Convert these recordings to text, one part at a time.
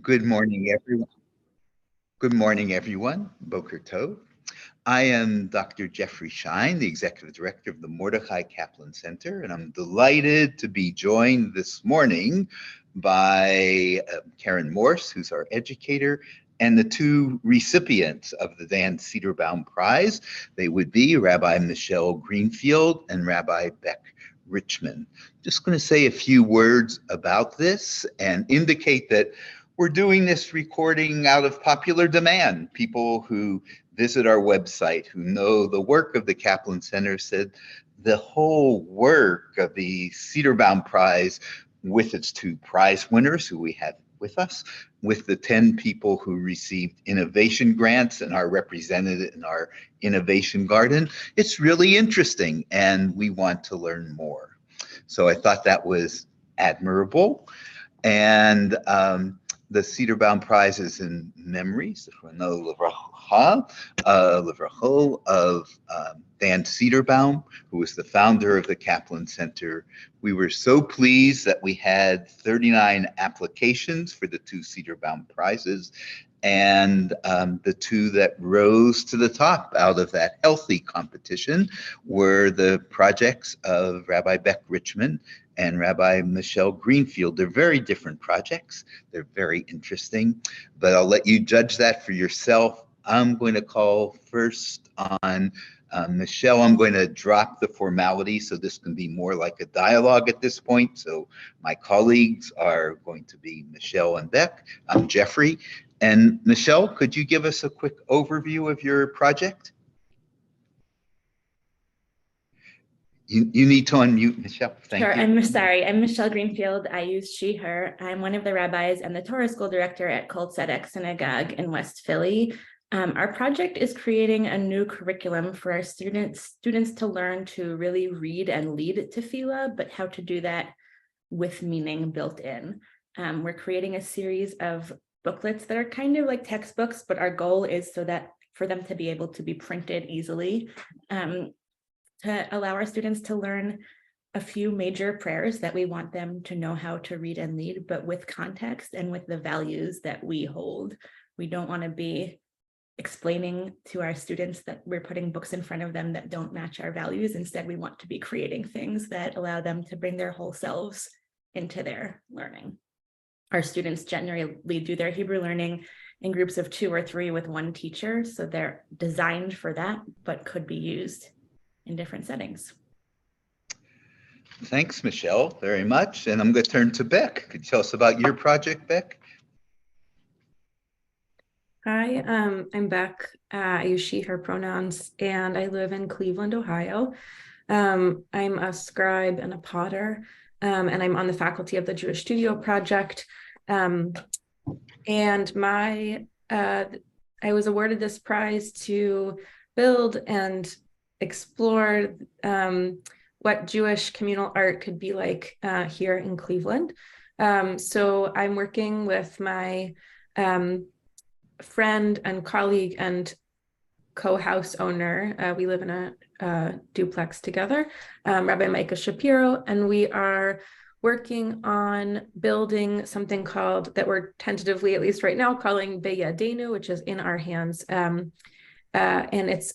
Good morning, everyone. Good morning, everyone. Boker Tov. I am Dr. Jeffrey Shine, the Executive Director of the Mordechai Kaplan Center, and I'm delighted to be joined this morning by Karen Morse, who's our educator, and the two recipients of the Dan Cedarbaum Prize. They would be Rabbi Michelle Greenfield and Rabbi Beck Richmond. Just going to say a few words about this and indicate that we're doing this recording out of popular demand. People who visit our website, who know the work of the Kaplan Center, said the whole work of the Cedarbaum Prize, with its two prize winners who we have with us, with the 10 people who received innovation grants and are represented in our innovation garden, it's really interesting and we want to learn more. So I thought that was admirable. And the Cedarbaum Prize is in memory of Dan Cedarbaum, who was the founder of the Kaplan Center. We were so pleased that we had 39 applications for the two Cedarbaum Prizes, and the two that rose to the top out of that healthy competition were the projects of Rabbi Beck Richmond and Rabbi Michelle Greenfield. They're very different projects. They're very interesting, but I'll let you judge that for yourself. I'm going to call first on Michelle. I'm going to drop the formality so this can be more like a dialogue at this point. So my colleagues are going to be Michelle and Beck. I'm Jeffrey. And Michelle, could you give us a quick overview of your project? You need to unmute, Michelle. Thank you. I'm sorry. I'm Michelle Greenfield. I use she, her. I'm one of the rabbis and the Torah school director at Kol Tzedek Synagogue in West Philly. Our project is creating a new curriculum for our students to learn to really read and lead tefillah, but how to do that with meaning built in. We're creating a series of booklets that are kind of like textbooks, but our goal is so that for them to be able to be printed easily, to allow our students to learn a few major prayers that we want them to know how to read and lead, but with context and with the values that we hold. We don't want to be explaining to our students that we're putting books in front of them that don't match our values. Instead, we want to be creating things that allow them to bring their whole selves into their learning. Our students generally do their Hebrew learning in groups of 2 or 3 with one teacher, so they're designed for that, but could be used in different settings. Thanks, Michelle, very much. And I'm going to turn to Beck. Could you tell us about your project, Beck? Hi, I'm Beck. I use she, her pronouns, and I live in Cleveland, Ohio. I'm a scribe and a potter, and I'm on the faculty of the Jewish Studio Project. And I was awarded this prize to build and explore what Jewish communal art could be like here in Cleveland. So I'm working with my friend and colleague and co-house owner. We live in a duplex together, Rabbi Micah Shapiro, and we are working on building something that we're tentatively, at least right now, calling Beyadenu, which is in our hands. And it's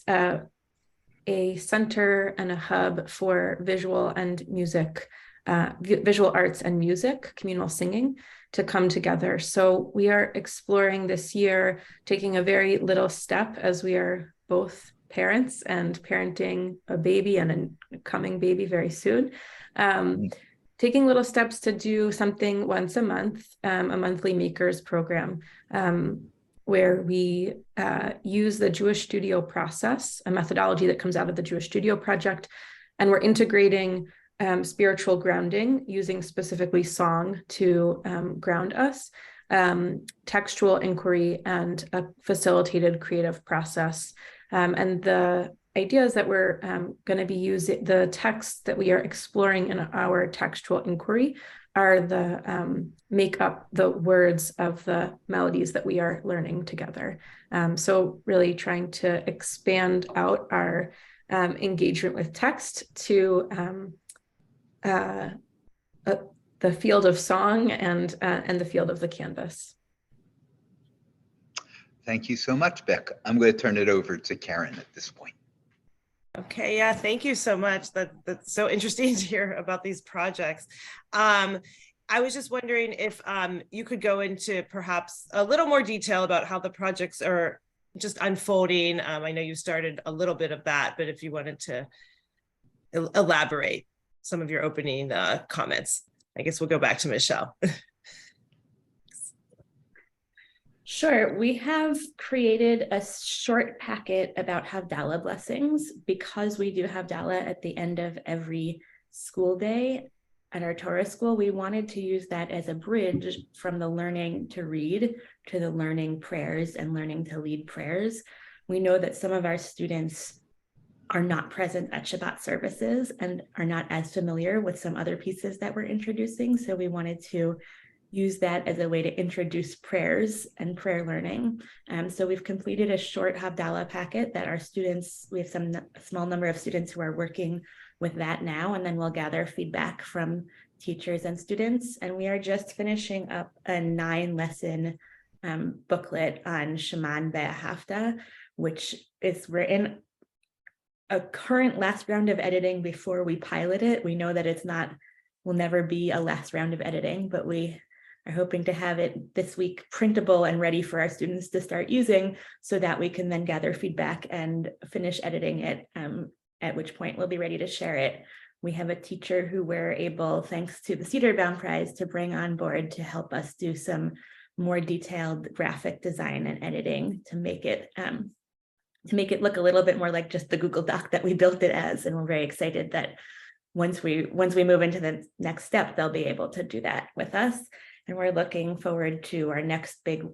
a center and a hub for visual and music, visual arts and music, communal singing, to come together. So we are exploring this year, taking a very little step, as we are both parents and parenting a baby and a coming baby very soon. Taking little steps to do something once a month, a monthly makers program, where we use the Jewish Studio process, a methodology that comes out of the Jewish Studio Project, and we're integrating spiritual grounding using specifically song to ground us, textual inquiry, and a facilitated creative process. And the idea is that we're going to be using the texts that we are exploring in our textual inquiry are make up the words of the melodies that we are learning together. So really trying to expand out our engagement with text to the field of song and the field of the canvas. Thank you so much, Beck. I'm going to turn it over to Karen at this point. Okay, yeah, thank you so much. That's so interesting to hear about these projects. I was just wondering if you could go into perhaps a little more detail about how the projects are just unfolding. I know you started a little bit of that, but if you wanted to elaborate some of your opening comments, I guess we'll go back to Michelle. Sure. We have created a short packet about Havdalah blessings because we do Havdalah at the end of every school day at our Torah school. We wanted to use that as a bridge from the learning to read to the learning prayers and learning to lead prayers. We know that some of our students are not present at Shabbat services and are not as familiar with some other pieces that we're introducing. So we wanted to use that as a way to introduce prayers and prayer learning. So we've completed a short Havdalah packet that our students, we have a small number of students who are working with that now, and then we'll gather feedback from teachers and students. And we are just finishing up a 9-lesson booklet on Sheman Be'ahavta, which is, we're in a current last round of editing before we pilot it. We know that it's not, will never be a last round of editing, but we are hoping to have it this week printable and ready for our students to start using so that we can then gather feedback and finish editing it, at which point we'll be ready to share it. We have a teacher who we're able, thanks to the Cedarbaum Prize, to bring on board to help us do some more detailed graphic design and editing to make it look a little bit more like just the Google Doc that we built it as. And we're very excited that once we move into the next step, they'll be able to do that with us. And we're looking forward to our next big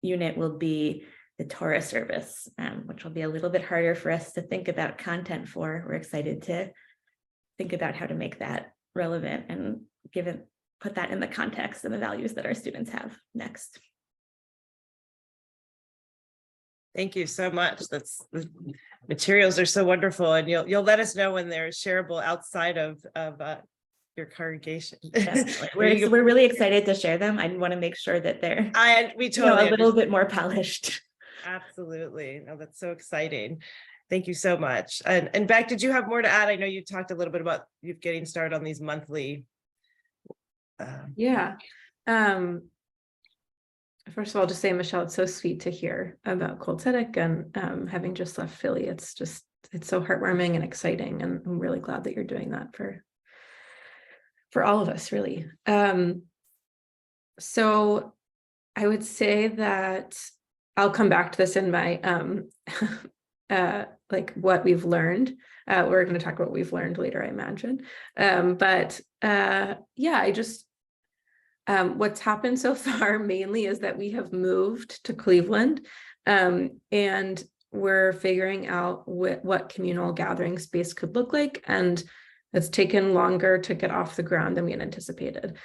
unit will be the Torah service, which will be a little bit harder for us to think about content for. We're excited to think about how to make that relevant and put that in the context and the values that our students have next. Thank you so much. The materials are so wonderful, and you'll let us know when they're shareable outside of your congregation. We're really excited to share them. I want to make sure that they're we totally a little bit more polished. Absolutely. No, that's so exciting. Thank you so much. And Beck, did you have more to add? I know you talked a little bit about you getting started on these monthly. Yeah. First of all, just say, Michelle, it's so sweet to hear about Kol Tzedek and having just left Philly. It's so heartwarming and exciting. And I'm really glad that you're doing that for all of us, really. So I would say that I'll come back to this in my like what we've learned. We're going to talk about what we've learned later, I imagine. Yeah, what's happened so far mainly is that we have moved to Cleveland, and we're figuring out what communal gathering space could look like. And it's taken longer to get off the ground than we had anticipated.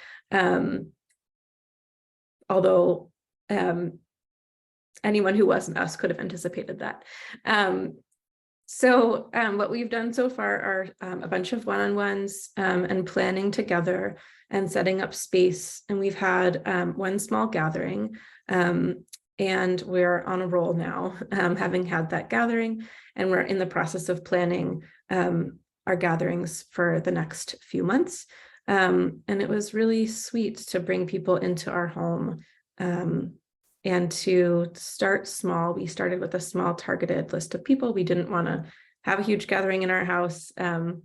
Although anyone who wasn't us could have anticipated that. So what we've done so far are a bunch of one-on-ones and planning together and setting up space. And we've had one small gathering, and we're on a roll now, having had that gathering, and we're in the process of planning our gatherings for the next few months. And it was really sweet to bring people into our home and to start small. We started with a small targeted list of people. We didn't want to have a huge gathering in our house. And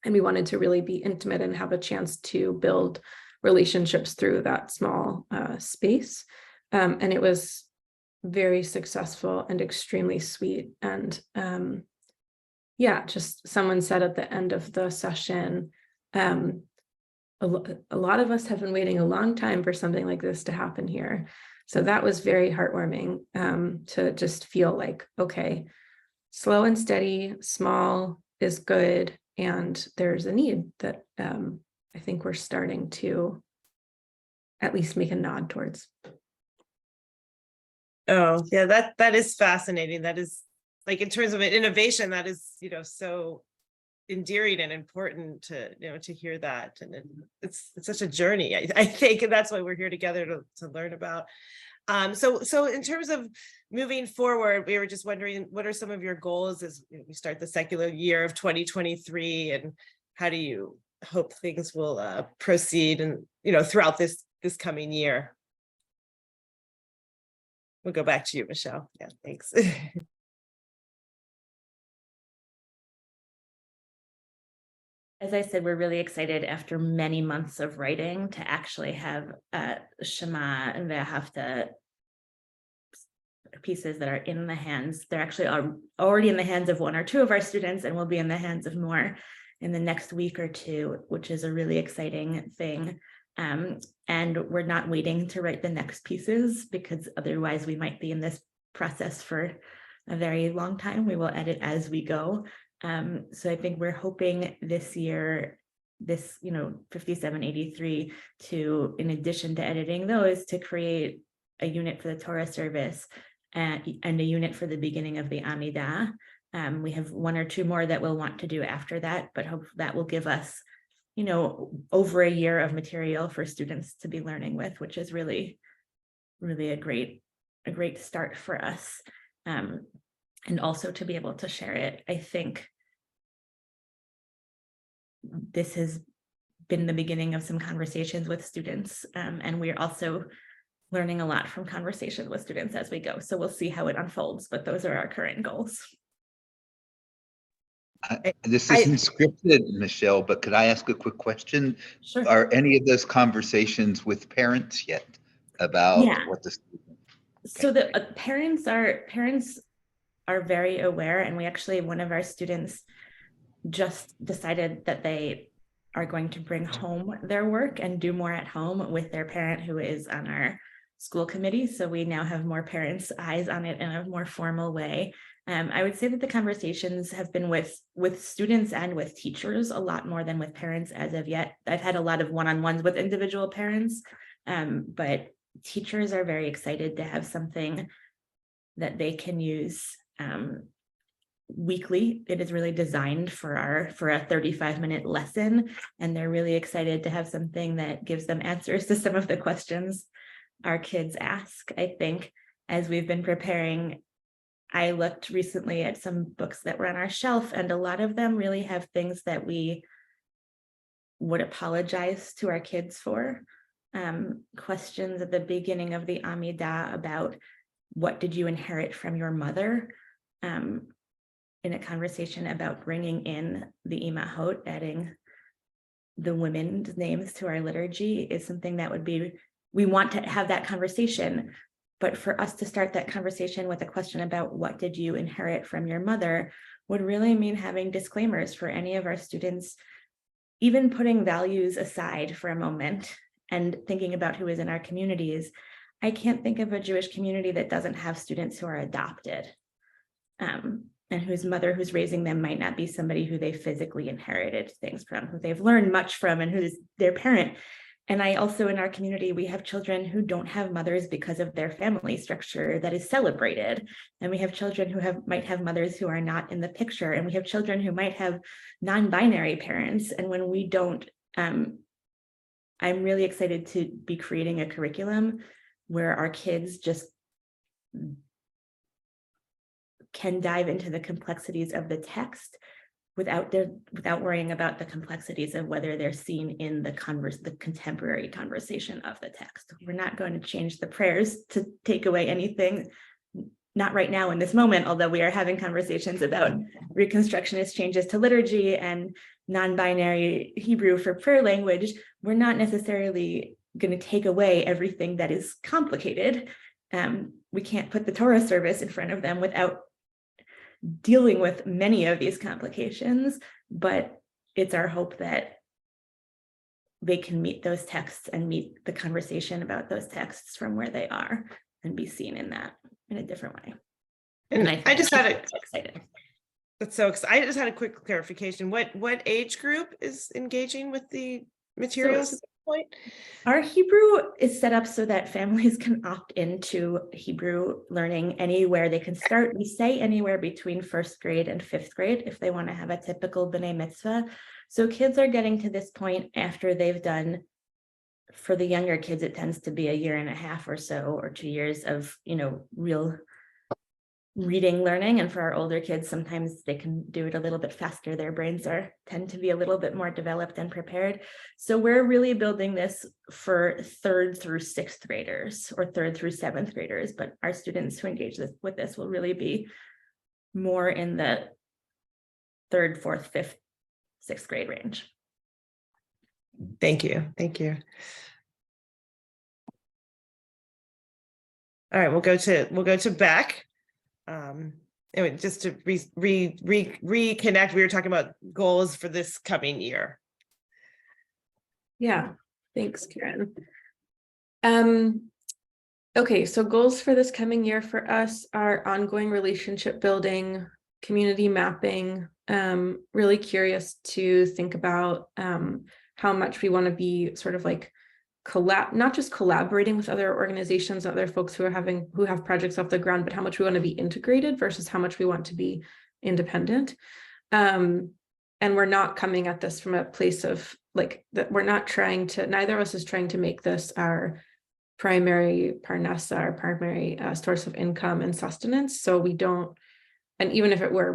we wanted to really be intimate and have a chance to build relationships through that small space. And it was very successful and extremely sweet. And yeah, just someone said at the end of the session, a lot of us have been waiting a long time for something like this to happen here. So that was very heartwarming, to just feel like, okay, slow and steady, small is good. And there's a need that I think we're starting to at least make a nod towards. Oh, yeah, that is fascinating. That is, like, in terms of an innovation, that is, so endearing and important to, to hear that. And it's such a journey, I think, and that's why we're here together to learn about. So in terms of moving forward, we were just wondering, what are some of your goals as we start the secular year of 2023, and how do you hope things will proceed and, throughout this coming year? We'll go back to you, Michelle. Yeah, thanks. As I said, we're really excited after many months of writing to actually have Shema and Ve'ahavta pieces that are in the hands. They're actually already in the hands of 1 or 2 of our students, and will be in the hands of more in the next week or 2, which is a really exciting thing. And we're not waiting to write the next pieces, because otherwise we might be in this process for a very long time. We will edit as we go. So I think we're hoping this year, this 5783, to, in addition to editing those, to create a unit for the Torah service and a unit for the beginning of the Amidah. We have 1 or 2 more that we'll want to do after that, but hope that will give us over a year of material for students to be learning with, which is really a great start for us. And also to be able to share it. I think this has been the beginning of some conversations with students, and we're also learning a lot from conversations with students as we go. So we'll see how it unfolds, but those are our current goals. This isn't scripted, Michelle, but could I ask a quick question? Sure. Are any of those conversations with parents yet about what the student? So the parents are very aware, and we actually, one of our students just decided that they are going to bring home their work and do more at home with their parent who is on our school committee. So we now have more parents' eyes on it in a more formal way. I would say that the conversations have been with students and with teachers a lot more than with parents as of yet. I've had a lot of one-on-ones with individual parents, but teachers are very excited to have something that they can use weekly. It is really designed for a 35-minute lesson, and they're really excited to have something that gives them answers to some of the questions our kids ask. I think as we've been preparing, I looked recently at some books that were on our shelf, and a lot of them really have things that we would apologize to our kids for. Questions at the beginning of the Amidah about what did you inherit from your mother, in a conversation about bringing in the Imahot, adding the women's names to our liturgy, is something that would be, we want to have that conversation. But for us to start that conversation with a question about what did you inherit from your mother would really mean having disclaimers for any of our students, even putting values aside for a moment and thinking about who is in our communities. I can't think of a Jewish community that doesn't have students who are adopted, and whose mother who's raising them might not be somebody who they physically inherited things from, who they've learned much from, and who's their parent. And I also, in our community, we have children who don't have mothers because of their family structure that is celebrated. And we have children who might have mothers who are not in the picture. And we have children who might have non-binary parents. And when we don't, I'm really excited to be creating a curriculum where our kids just can dive into the complexities of the text without worrying about the complexities of whether they're seen in the contemporary conversation of the text. We're not going to change the prayers to take away anything, not right now in this moment, although we are having conversations about Reconstructionist changes to liturgy and non-binary Hebrew for prayer language. We're not necessarily going to take away everything that is complicated. We can't put the Torah service in front of them without dealing with many of these complications, but it's our hope that they can meet those texts and meet the conversation about those texts from where they are and be seen in that in a different way. And I just had excited. That's so exciting. I just had a quick clarification. What age group is engaging with the materials? point? Our Hebrew is set up so that families can opt into Hebrew learning anywhere they can start. We say anywhere between 1st grade and 5th grade if they want to have a typical B'nai Mitzvah. So kids are getting to this point after they've done, for the younger kids, it tends to be a year and a half or so, or 2 years of, real reading learning. And for our older kids, sometimes they can do it a little bit faster. Their brains tend to be a little bit more developed and prepared. So we're really building this for 3rd through 6th graders or 3rd through 7th graders, but our students who engage with this will really be more in the 3rd, 4th, 5th, 6th grade range. Thank you. Thank you. All right, we'll go to Beck. Anyway, just to reconnect, we were talking about goals for this coming year. Yeah, thanks, Karen. Okay, so goals for this coming year for us are ongoing relationship building, community mapping. Really curious to think about how much we want to be sort of like not just collaborating with other organizations, other folks who have projects off the ground, but how much we want to be integrated versus how much we want to be independent. And we're not coming at this from a place of like that. We're not trying to, neither of us is trying to make this our primary parnasa, our primary source of income and sustenance. So we don't, and even if it were,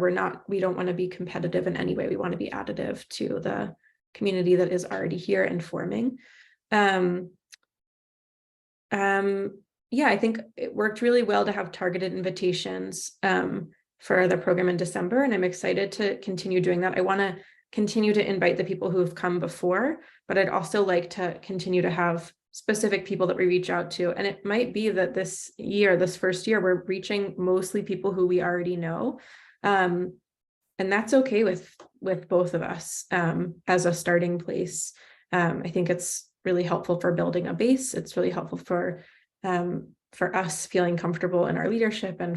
we don't want to be competitive in any way. We want to be additive to the community that is already here and forming. Yeah, I think it worked really well to have targeted invitations for the program in December, and I'm excited to continue doing that. I want to continue to invite the people who have come before, but I'd also like to continue to have specific people that we reach out to. And it might be that this first year, we're reaching mostly people who we already know. And that's okay with both of us as a starting place. I think it's really helpful for building a base. It's really helpful for us feeling comfortable in our leadership and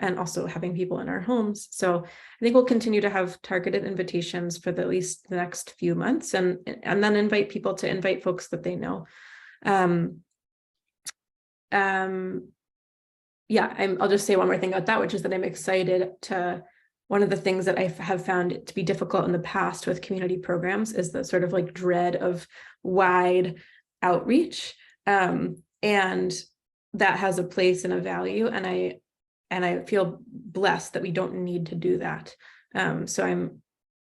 and also having people in our homes. So I think we'll continue to have targeted invitations for at least the next few months, and then invite people to invite folks that they know. Yeah, I'll just say one more thing about that, which is that I'm excited to. One of the things that I have found to be difficult in the past with community programs is the sort of like dread of wide outreach, and that has a place and a value, and I feel blessed that we don't need to do that. So I'm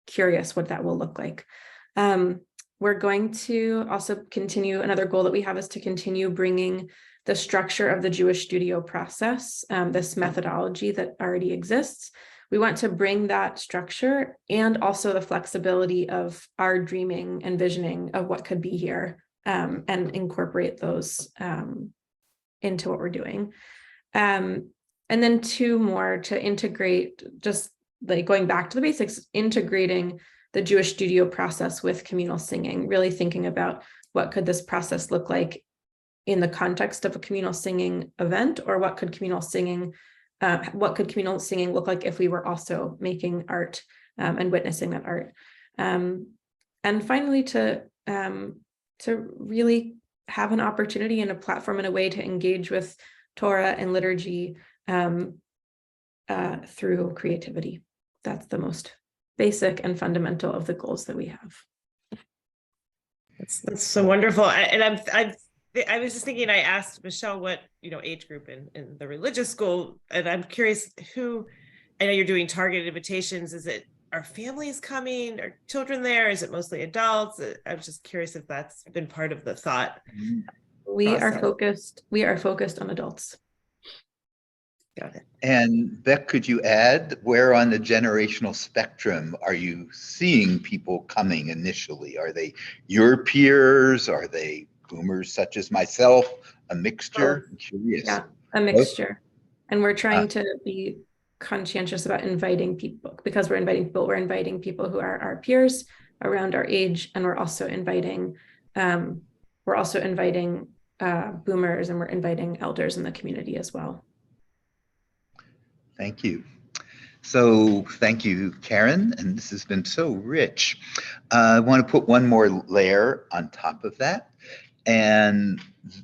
curious what that will look like. We're going to also continue, another goal that we have is to continue bringing the structure of the Jewish studio process, this methodology that already exists. We want to bring that structure and also the flexibility of our dreaming and visioning of what could be here, and incorporate those into what we're doing. And then 2 more to integrate, just like going back to the basics, integrating the Jewish studio process with communal singing, really thinking about what could this process look like in the context of a communal singing event, or what could communal singing look like if we were also making art and witnessing that art. And finally, to really have an opportunity and a platform and a way to engage with Torah and liturgy through creativity. That's the most basic and fundamental of the goals that we have. That's so wonderful. I was just thinking, I asked Michelle what, age group in the religious school, and I'm curious I know you're doing targeted invitations. Are families coming? Are children there? Is it mostly adults? I'm just curious if that's been part of the thought. We are focused on adults. Got it. And Beck, could you add where on the generational spectrum are you seeing people coming initially? Are they your peers? Are they boomers such as myself? A mixture? I'm curious. Yeah, a mixture. And we're trying to be conscientious about inviting people, because we're inviting people who are our peers around our age, and we're also inviting boomers, and we're inviting elders in the community as well. Thank you. So thank you, Karen, and this has been so rich. I want to put one more layer on top of that, and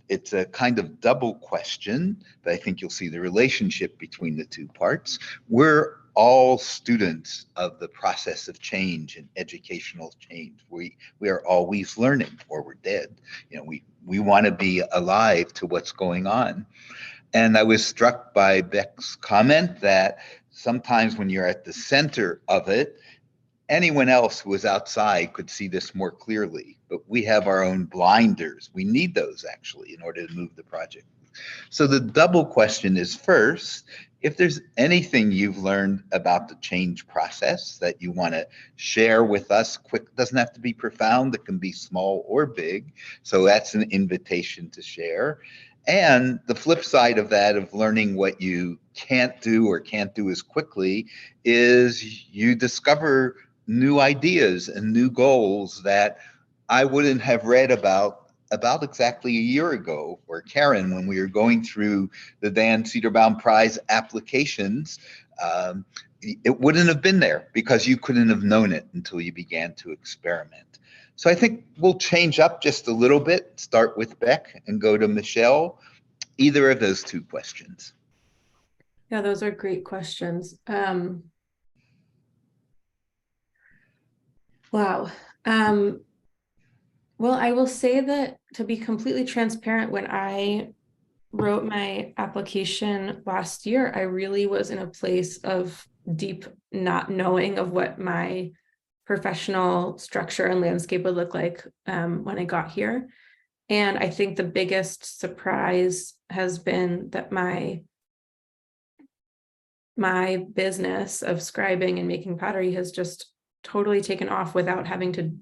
it's a kind of double question, but I think you'll see the relationship between the two parts. We're all students of the process of change and educational change. We are always learning, or we're dead. You know, we want to be alive to what's going on. And I was struck by Beck's comment that sometimes when you're at the center of it, anyone else who was outside could see this more clearly, but we have our own blinders. We need those actually in order to move the project. So the double question is, first, if there's anything you've learned about the change process that you want to share with us, quick, doesn't have to be profound, it can be small or big. So that's an invitation to share. And the flip side of that, of learning what you can't do or can't do as quickly, is you discover new ideas and new goals that I wouldn't have read about exactly a year ago, or Karen, when we were going through the Dan Cedarbaum Prize applications. It wouldn't have been there because you couldn't have known it until you began to experiment. So I think we'll change up just a little bit, start with Beck and go to Michelle. Either of those two questions. Yeah, those are great questions. Wow. Well, I will say that, to be completely transparent, when I wrote my application last year, I really was in a place of deep not knowing of what my professional structure and landscape would look like when I got here. And I think the biggest surprise has been that my business of scribing and making pottery has just totally taken off without having to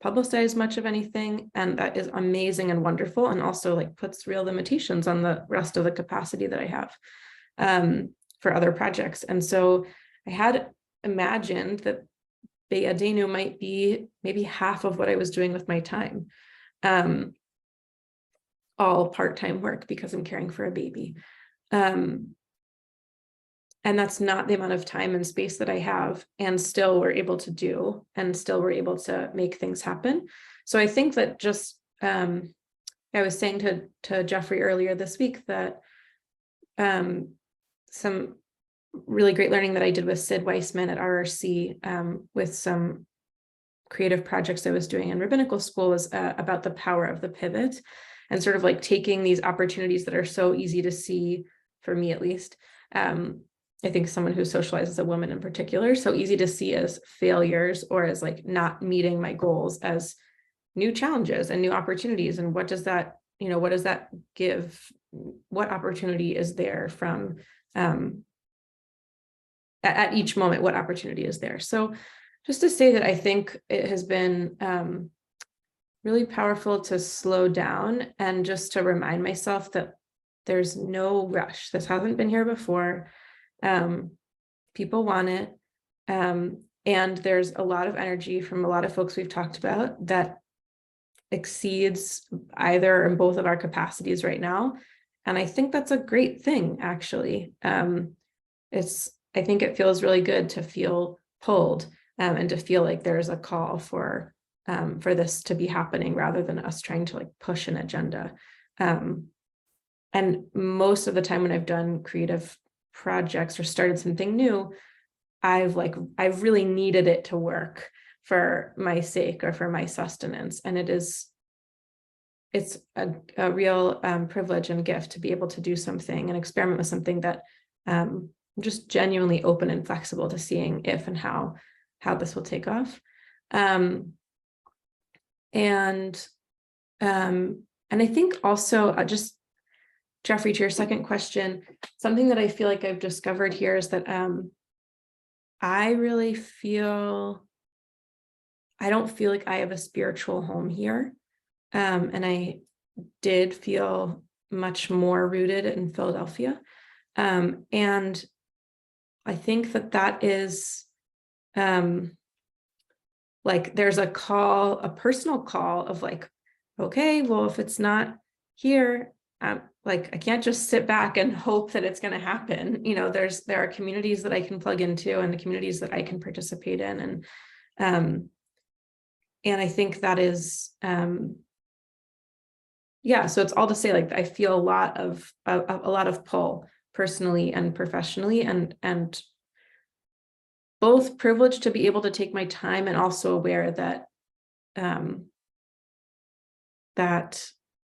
publicize much of anything. And that is amazing and wonderful, and also like puts real limitations on the rest of the capacity that I have for other projects. And so I had imagined that Be'adenu might be maybe half of what I was doing with my time, all part-time work because I'm caring for a baby. And that's not the amount of time and space that I have, and still we're able to do, and still we're able to make things happen. So I think that just, I was saying to Jeffrey earlier this week that some really great learning that I did with Sid Weissman at RRC with some creative projects I was doing in rabbinical school was about the power of the pivot, and sort of like taking these opportunities that are so easy to see, for me at least. I think someone who socializes as a woman in particular, so easy to see as failures or as like not meeting my goals, as new challenges and new opportunities. And what does that, what does that give? What opportunity is there from at each moment? What opportunity is there? So just to say that I think it has been really powerful to slow down and just to remind myself that there's no rush. This hasn't been here before. People want it. And there's a lot of energy from a lot of folks we've talked about that exceeds either or both of our capacities right now. And I think that's a great thing, actually. I think it feels really good to feel pulled and to feel like there's a call for this to be happening, rather than us trying to like push an agenda. And most of the time when I've done creative projects or started something new, I've really needed it to work for my sake or for my sustenance. And it's a real privilege and gift to be able to do something and experiment with something that I'm just genuinely open and flexible to seeing if and how this will take off. And I think also just, Jeffrey, to your second question, something that I feel like I've discovered here is that I don't feel like I have a spiritual home here. And I did feel much more rooted in Philadelphia. And I think that is like, there's a personal call of like, okay, well, if it's not here, like I can't just sit back and hope that it's going to happen. There are communities that I can plug into and the communities that I can participate in. And I think that is, yeah, so it's all to say, like, I feel a lot of pull personally and professionally, and both privileged to be able to take my time and also aware that,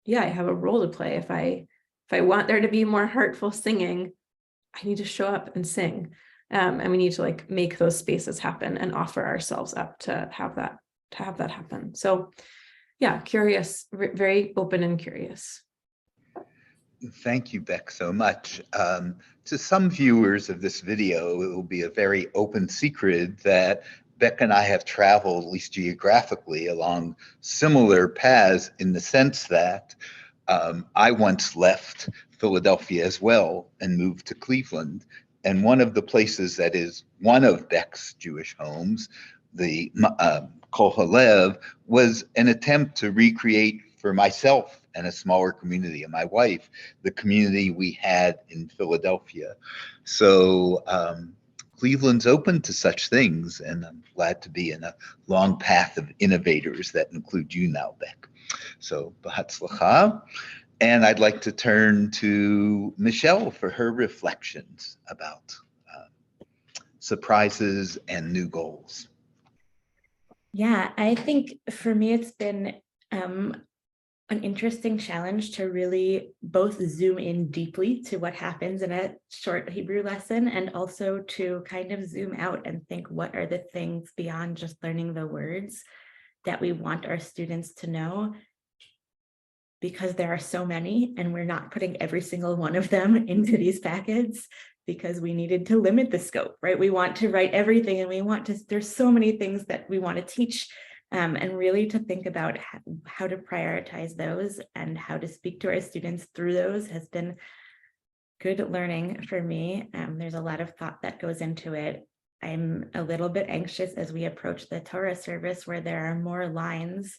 yeah, I have a role to play. If I want there to be more heartful singing, I need to show up and sing. And we need to like make those spaces happen and offer ourselves up to have that happen. So yeah, curious, very open and curious. Thank you, Beck, so much. To some viewers of this video, it will be a very open secret that Beck and I have traveled, at least geographically, along similar paths in the sense that I once left Philadelphia as well and moved to Cleveland. And one of the places that is one of Beck's Jewish homes, the Kol Halev, was an attempt to recreate for myself and a smaller community and my wife, the community we had in Philadelphia. So Cleveland's open to such things, and I'm glad to be in a long path of innovators that include you now, Beck. So B'hatzlacha. And I'd like to turn to Michelle for her reflections about surprises and new goals. Yeah, I think for me, it's been an interesting challenge to really both zoom in deeply to what happens in a short Hebrew lesson and also to kind of zoom out and think, what are the things beyond just learning the words that we want our students to know? Because there are so many, and we're not putting every single one of them into these packets because we needed to limit the scope, right? We want to write everything, and we want to, there's so many things that we want to teach, and really to think about how to prioritize those and how to speak to our students through those has been good learning for me. There's a lot of thought that goes into it. I'm a little bit anxious as we approach the Torah service where there are more lines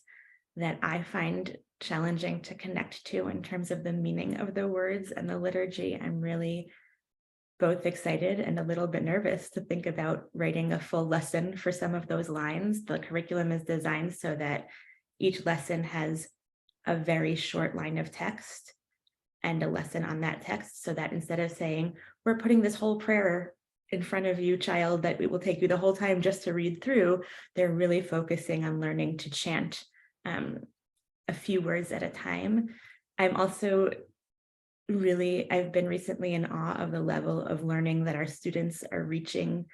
that I find challenging to connect to in terms of the meaning of the words and the liturgy. I'm really both excited and a little bit nervous to think about writing a full lesson for some of those lines. The curriculum is designed so that each lesson has a very short line of text and a lesson on that text, so that instead of saying, we're putting this whole prayer in front of you, child, that it will take you the whole time just to read through, they're really focusing on learning to chant a few words at a time. I'm also I've been recently in awe of the level of learning that our students are reaching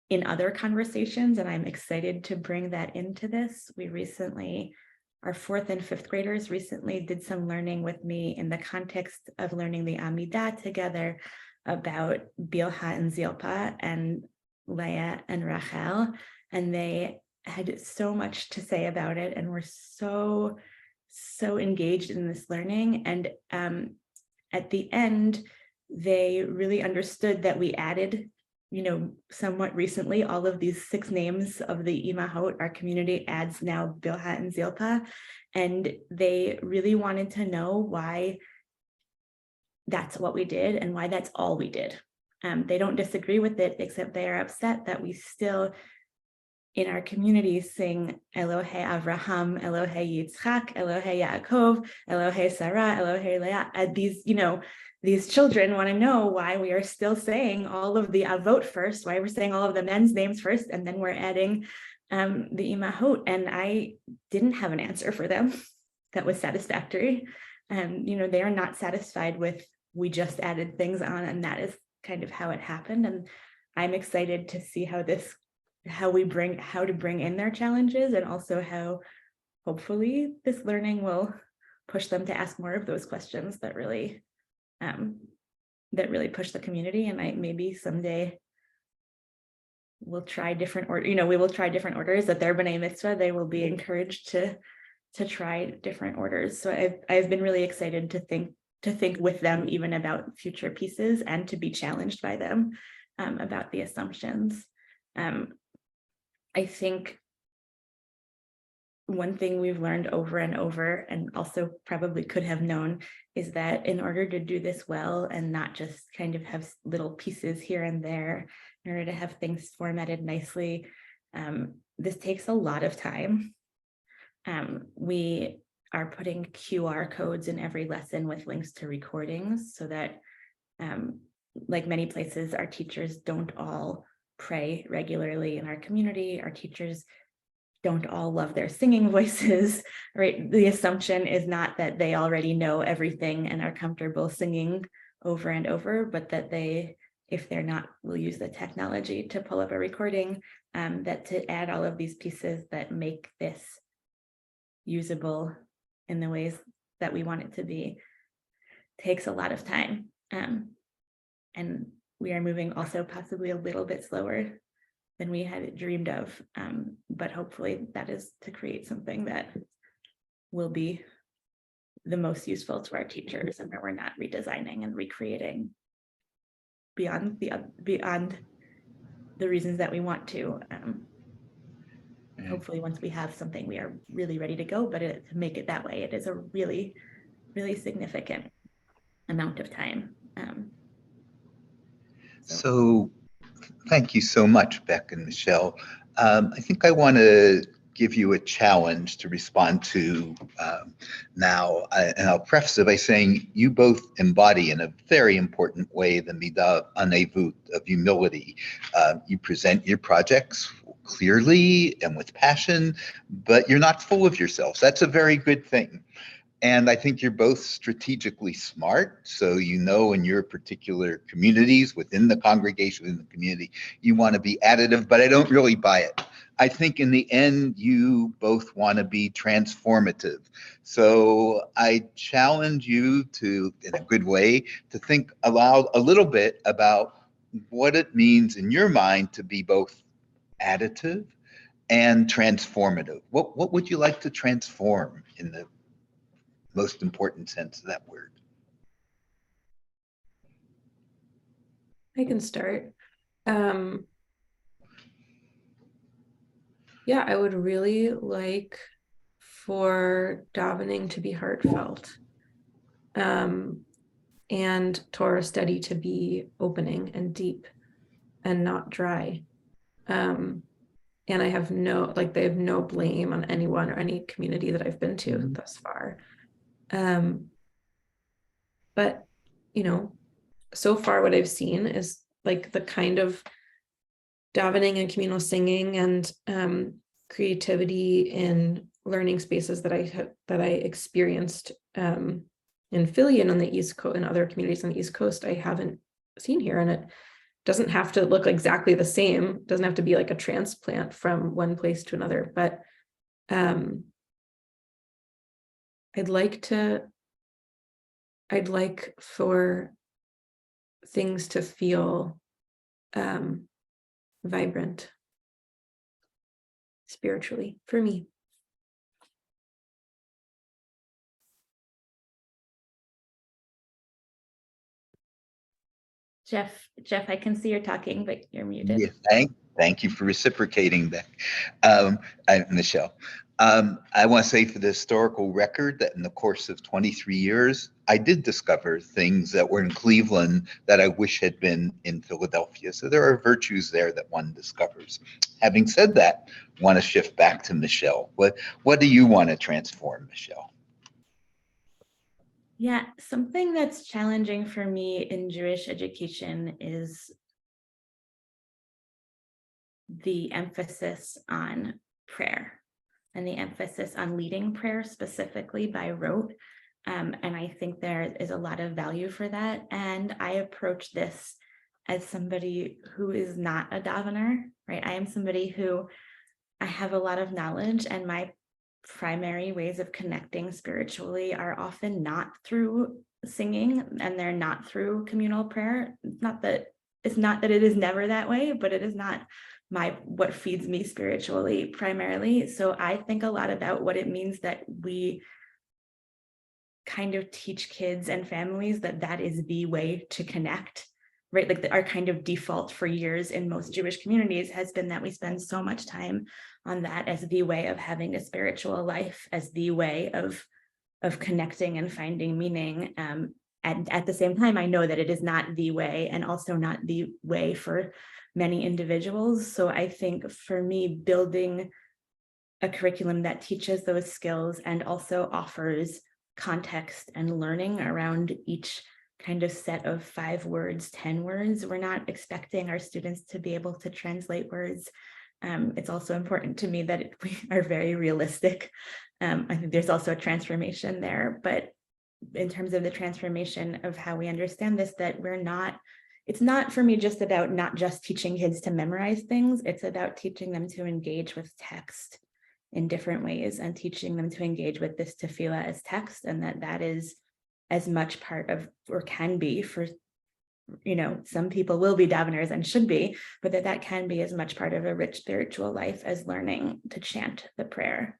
in other conversations, and I'm excited to bring that into this. Our 4th and 5th graders recently did some learning with me in the context of learning the Amidah together about Bilhah and Zilpah and Leah and Rachel, and they had so much to say about it and were so engaged in this learning. And at the end, they really understood that we added, somewhat recently, all of these 6 names of the Imahot. Our community adds now Bilhah and Zilpah, and they really wanted to know why that's what we did and why that's all we did. They don't disagree with it, except they are upset that we still in our community sing Elohei Avraham, Elohei Yitzchak, Elohei Yaakov, Elohei Sarah, Elohei Leah. These children want to know why we are still saying all of the avot first, why we're saying all of the men's names first, and then we're adding the imahot. And I didn't have an answer for them that was satisfactory. They are not satisfied with, we just added things on, and that is kind of how it happened. And I'm excited to see how to bring in their challenges, and also how hopefully this learning will push them to ask more of those questions that really push the community. And maybe someday we'll try different we will try different orders at their B'nai Mitzvah. They will be encouraged to try different orders. So I've been really excited to think with them even about future pieces, and to be challenged by them about the assumptions. I think one thing we've learned over and over, and also probably could have known, is that in order to do this well and not just kind of have little pieces here and there, in order to have things formatted nicely, this takes a lot of time. We are putting QR codes in every lesson with links to recordings so that, like many places, our teachers don't all pray regularly in our community. Our teachers don't all love their singing voices, right? The assumption is not that they already know everything and are comfortable singing over and over, but that they, if they're not, will use the technology to pull up a recording, that to add all of these pieces that make this usable in the ways that we want it to be takes a lot of time. And we are moving also possibly a little bit slower than we had dreamed of. But hopefully that is to create something that will be the most useful to our teachers, and where we're not redesigning and recreating beyond the reasons that we want to. Hopefully once we have something, we are really ready to go, but to make it that way, it is a really, really significant amount of time. So thank you so much, Beck and Michelle. I think I want to give you a challenge to respond to now. And I'll preface it by saying you both embody in a very important way the midah anevut of humility. You present your projects clearly and with passion, but you're not full of yourselves. That's a very good thing. And I think you're both strategically smart. So you know in your particular communities, within the congregation, in the community, you want to be additive, but I don't really buy it. I think in the end, you both want to be transformative. So I challenge you to, in a good way, to think aloud a little bit about what it means in your mind to be both additive and transformative. What would you like to transform in the most important sense of that word? I can start. Yeah, I would really like for davening to be heartfelt, and Torah study to be opening and deep and not dry. And I have they have no blame on anyone or any community that I've been to thus far. But, so far what I've seen is like the kind of davening and communal singing and creativity in learning spaces that I experienced in Philly and on the East Coast and other communities on the East Coast, I haven't seen here. And it doesn't have to look exactly the same. It doesn't have to be like a transplant from one place to another, but I'd like for things to feel vibrant spiritually for me. Jeff, I can see you're talking, but you're muted. Yeah, thank you for reciprocating that, Michelle. I want to say for the historical record that in the course of 23 years, I did discover things that were in Cleveland that I wish had been in Philadelphia. So there are virtues there that one discovers. Having said that, I want to shift back to Michelle. What do you want to transform, Michelle? Yeah, something that's challenging for me in Jewish education is the emphasis on prayer and the emphasis on leading prayer specifically by rote. And I think there is a lot of value for that. And I approach this as somebody who is not a davener, right? I am somebody who I have a lot of knowledge, and my primary ways of connecting spiritually are often not through singing, and they're not through communal prayer. It's not that it is never that way, but it is not what feeds me spiritually primarily. So I think a lot about what it means that we kind of teach kids and families that is the way to connect, right, like our kind of default for years in most Jewish communities has been that we spend so much time on that as the way of having a spiritual life, as the way of connecting and finding meaning. And at the same time, I know that it is not the way, and also not the way for many individuals. So I think for me, building a curriculum that teaches those skills and also offers context and learning around each kind of set of 5 words, 10 words. We're not expecting our students to be able to translate words. It's also important to me that we are very realistic. I think there's also a transformation there, but in terms of the transformation of how we understand this, that it's not for me just about not just teaching kids to memorize things, it's about teaching them to engage with text in different ways and teaching them to engage with this tefillah as text, and that is as much part of, or can be for, some people will be daveners and should be, but that can be as much part of a rich spiritual life as learning to chant the prayer.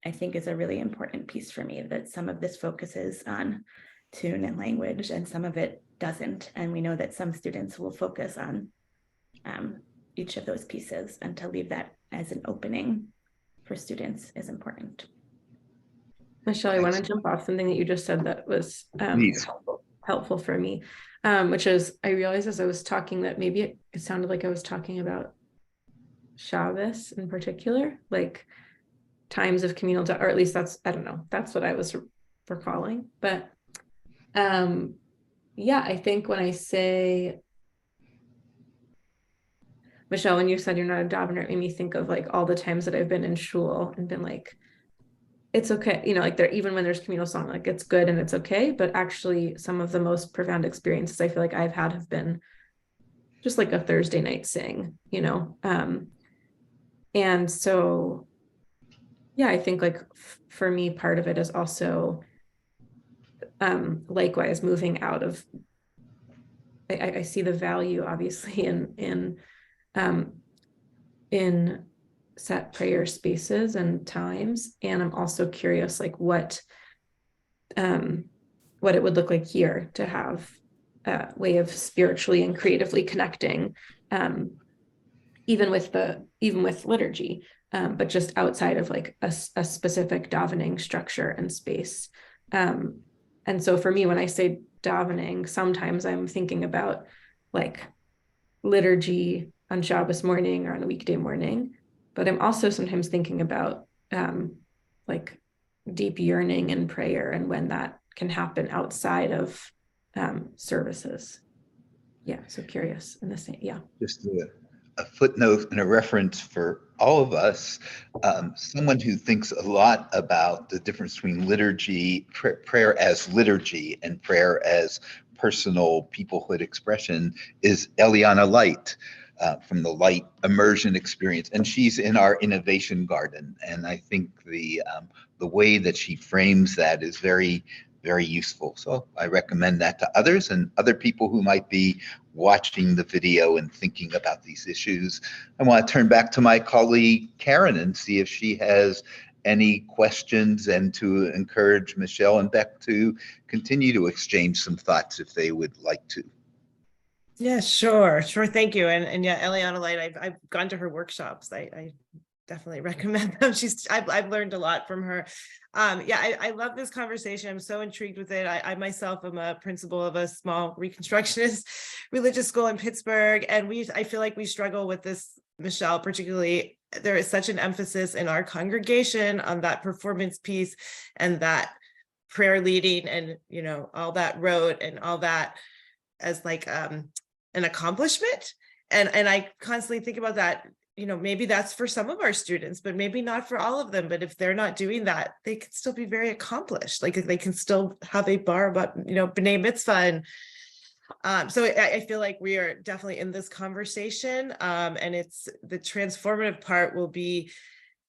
I think is a really important piece for me, that some of this focuses on tune and language and some of it doesn't. And we know that some students will focus on each of those pieces, and to leave that as an opening for students is important. Michelle, I want to jump off something that you just said that was helpful for me, which is I realized as I was talking that maybe it sounded like I was talking about Shabbos in particular, like times of communal, or at least that's, I don't know, that's what I was recalling. But yeah, I think when I say, Michelle, when you said you're not a davener, it made me think of like all the times that I've been in shul and been like, it's okay, like there, even when there's communal song, like it's good and it's okay, but actually some of the most profound experiences I feel like I've had have been just like a Thursday night sing, and so yeah, I think like for me, part of it is also likewise moving out of, I see the value obviously in set prayer spaces and times, and I'm also curious like what it would look like here to have a way of spiritually and creatively connecting, even with liturgy, but just outside of like a specific davening structure and space. And so for me, when I say davening, sometimes I'm thinking about like liturgy on Shabbos morning or on a weekday morning, but I'm also sometimes thinking about like deep yearning and prayer and when that can happen outside of services. Yeah, so curious in the same, yeah. Just a footnote and a reference for all of us, someone who thinks a lot about the difference between liturgy, prayer as liturgy and prayer as personal peoplehood expression is Eliana Light, from the Light Immersion Experience. And she's in our innovation garden. And I think the way that she frames that is very, very useful. So I recommend that to others and other people who might be watching the video and thinking about these issues. I want to turn back to my colleague Karen and see if she has any questions, and to encourage Michelle and Beck to continue to exchange some thoughts if they would like to. Yeah, sure. Thank you. And yeah, Eliana Light, I've gone to her workshops. I definitely recommend them. I've learned a lot from her. Yeah, I love this conversation. I'm so intrigued with it. I myself am a principal of a small Reconstructionist religious school in Pittsburgh, and I feel like we struggle with this, Michelle, particularly. There is such an emphasis in our congregation on that performance piece and that prayer leading and, all that rote and all that as like an accomplishment. And I constantly think about that. Maybe that's for some of our students, but maybe not for all of them. But if they're not doing that, they can still be very accomplished. Like they can still have a bar about, B'nai Mitzvah. And so I feel like we are definitely in this conversation. And it's the transformative part will be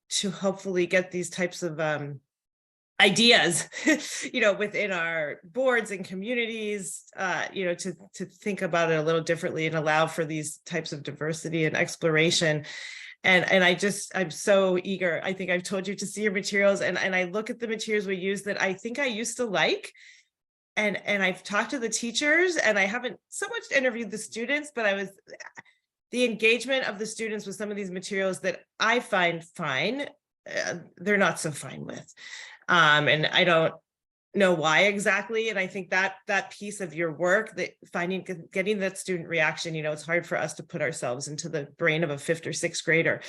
to hopefully get these types of ideas, within our boards and communities, to think about it a little differently and allow for these types of diversity and exploration. And I'm so eager. I think I've told you to see your materials, and I look at the materials we use that I think I used to like, and I've talked to the teachers, and I haven't so much interviewed the students, but the engagement of the students with some of these materials that I find fine, they're not so fine with. And I don't know why exactly. And I think that piece of your work, that getting that student reaction, it's hard for us to put ourselves into the brain of a 5th or 6th grader,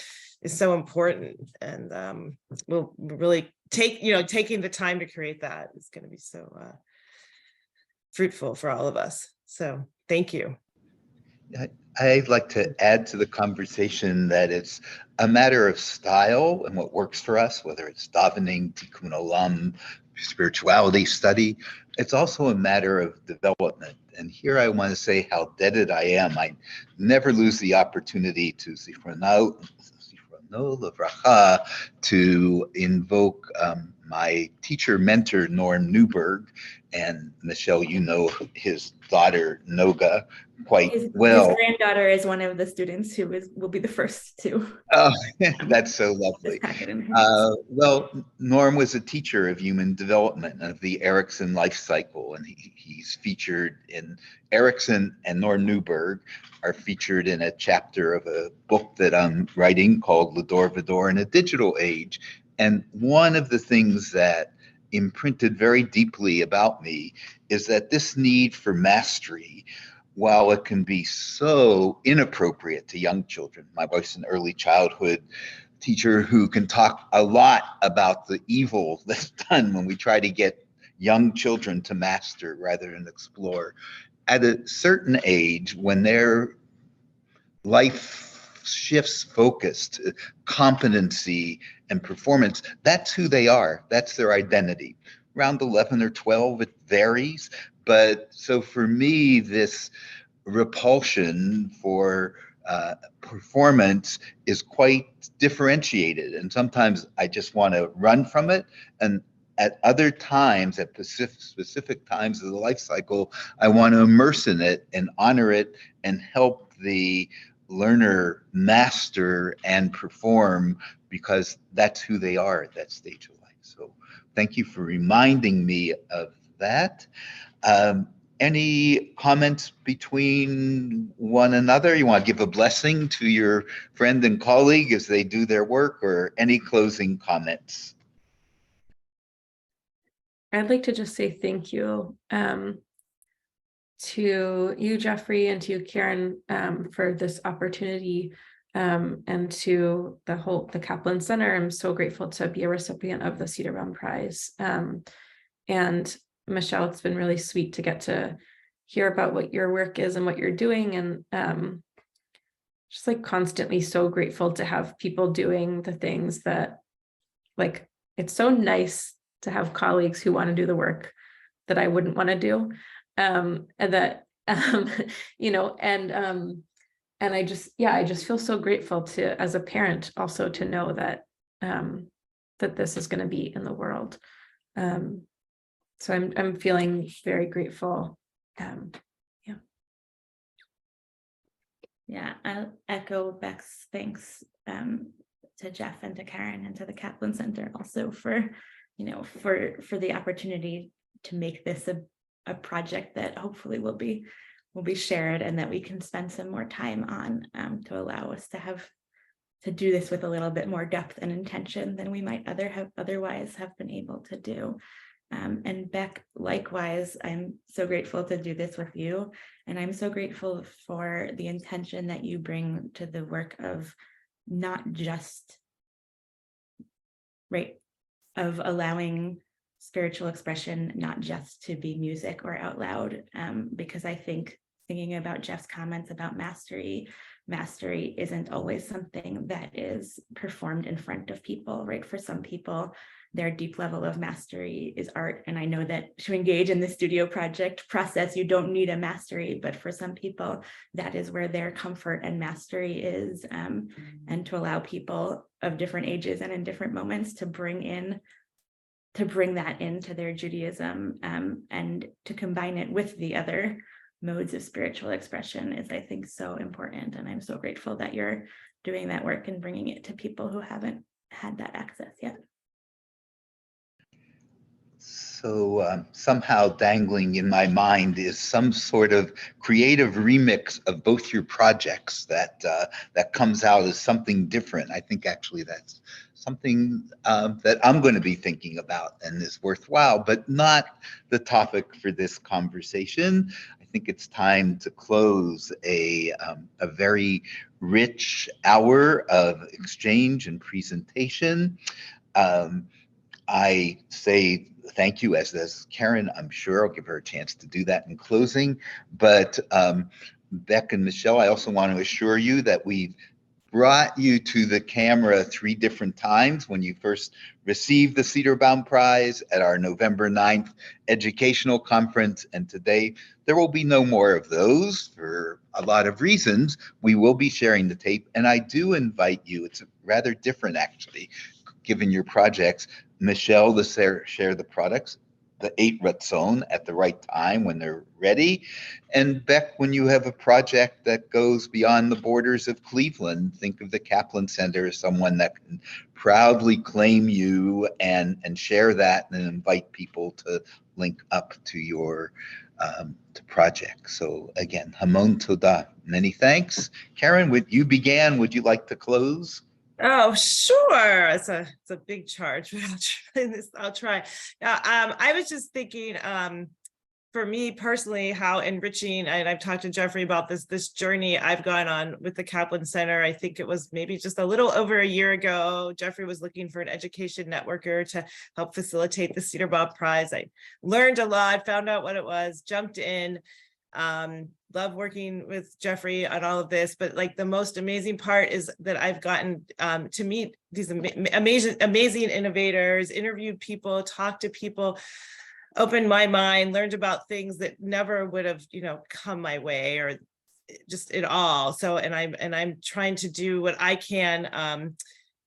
is so important. And we'll really taking the time to create that is going to be so fruitful for all of us. So thank you. I'd like to add to the conversation that it's a matter of style and what works for us, whether it's davening, tikkun olam, spirituality study. It's also a matter of development. And here I want to say how indebted I am. I never lose the opportunity to Zifrono Levracha, to invoke my teacher mentor, Norm Newberg, and Michelle, his daughter, Noga, quite well. His granddaughter is one of the students who will be the first to. Oh, that's so lovely. Well, Norm was a teacher of human development, of the Erickson life cycle, and he's featured in Erickson, and Norm Newberg are featured in a chapter of a book that I'm writing called L'Dor V'Dor in a Digital Age. And one of the things that imprinted very deeply about me is that this need for mastery, while it can be so inappropriate to young children. My wife's an early childhood teacher who can talk a lot about the evil that's done when we try to get young children to master rather than explore. At a certain age, when their life shifts focus to competency and performance, that's who they are. That's their identity. Around 11 or 12, it varies. But so for me, this repulsion for performance is quite differentiated. And sometimes I just want to run from it. And at other times, at specific times of the life cycle, I want to immerse in it and honor it and help the learner master and perform, because that's who they are at that stage of life. So thank you for reminding me of that. Any comments between one another? You want to give a blessing to your friend and colleague as they do their work, or any closing comments? I'd like to just say thank you to you, Jeffrey, and to you, Karen, for this opportunity, and to the Kaplan Center. I'm so grateful to be a recipient of the Cedarbaum Prize. And Michelle, it's been really sweet to get to hear about what your work is and what you're doing, and just like constantly so grateful to have people doing the things that, like, it's so nice to have colleagues who want to do the work that I wouldn't want to do, and that and I just feel so grateful to, as a parent, also to know that that this is going to be in the world. So I'm feeling very grateful. Yeah, I'll echo Beck's thanks to Jeff and to Karen and to the Kaplan Center also for the opportunity to make this a project that hopefully will be shared, and that we can spend some more time on, to allow us to do this with a little bit more depth and intention than we might otherwise have been able to do. And Beck, likewise, I'm so grateful to do this with you. And I'm so grateful for the intention that you bring to the work of not just, of allowing spiritual expression, not just to be music or out loud. Because I think, thinking about Jeff's comments about mastery isn't always something that is performed in front of people, right? For some people, their deep level of mastery is art. And I know that to engage in the studio project process, you don't need a mastery, but for some people, that is where their comfort and mastery is. And to allow people of different ages and in different moments to bring that into their Judaism, and to combine it with the other modes of spiritual expression is, I think, so important. And I'm so grateful that you're doing that work and bringing it to people who haven't had that access yet. So also somehow dangling in my mind is some sort of creative remix of both your projects that comes out as something different. I think actually that's something that I'm going to be thinking about and is worthwhile, but not the topic for this conversation. I think it's time to close a very rich hour of exchange and presentation. I say thank you, as does Karen. I'm sure I'll give her a chance to do that in closing. But Beck and Michelle, I also want to assure you that we've brought you to the camera 3 different times: when you first received the Cedarbaum Prize, at our November 9th educational conference, and today. There will be no more of those for a lot of reasons. We will be sharing the tape, and I do invite you, it's rather different actually, given your projects, Michelle, to share the products, the 8 Ratzon, at the right time when they're ready. And Beck, when you have a project that goes beyond the borders of Cleveland, think of the Kaplan Center as someone that can proudly claim you and share that and invite people to link up to your project. So again, Hamon Toda, many thanks. Karen, you began, would you like to close? Oh, sure. It's a big charge, but I'll try. Now, I was just thinking, for me personally, how enriching, and I've talked to Jeffrey about this journey I've gone on with the Kaplan Center. I think it was maybe just a little over a year ago. Jeffrey was looking for an education networker to help facilitate the Cedarbaum Prize. I learned a lot, found out what it was, jumped in. Love working with Jeffrey on all of this, but like the most amazing part is that I've gotten to meet these amazing innovators, interviewed people, talked to people, opened my mind, learned about things that never would have, come my way or just at all. So, and I'm trying to do what I can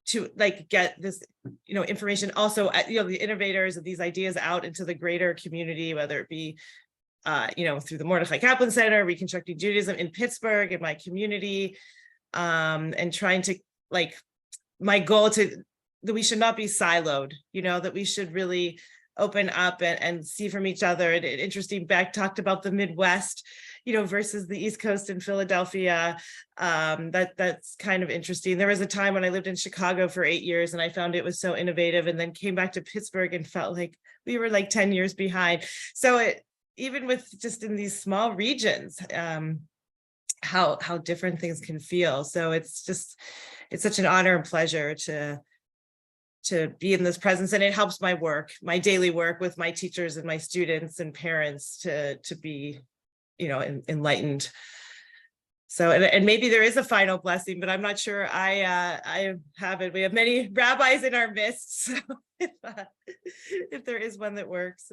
to like get this, information also, the innovators of these ideas out into the greater community, whether it be through the Mordechai Kaplan Center, Reconstructing Judaism in Pittsburgh, in my community, and trying to, like, my goal that we should not be siloed, that we should really open up and see from each other. And interesting, Beck talked about the Midwest, versus the East Coast in Philadelphia. That's kind of interesting. There was a time when I lived in Chicago for 8 years and I found it was so innovative, and then came back to Pittsburgh and felt like we were like 10 years behind. So even with just in these small regions, how different things can feel. So it's such an honor and pleasure to be in this presence, and it helps my work, my daily work with my teachers and my students and parents to be, enlightened. So, and maybe there is a final blessing, but I'm not sure I have it. We have many rabbis in our midst, so if there is one that works.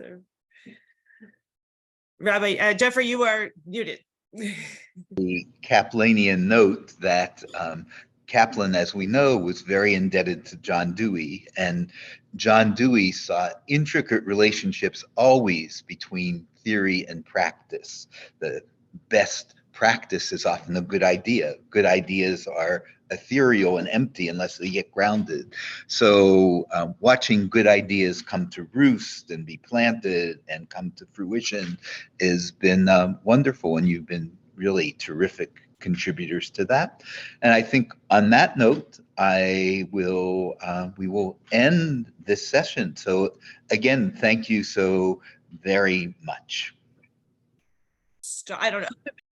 Rabbi Jeffrey, you are muted. The Kaplanian note that Kaplan, as we know, was very indebted to John Dewey, and John Dewey saw intricate relationships always between theory and practice. The best practice is often a good idea. Good ideas are ethereal and empty unless they get grounded. So watching good ideas come to roost and be planted and come to fruition has been wonderful, and you've been really terrific contributors to that. And I think on that note, we will end this session. So again, thank you so very much. I don't know.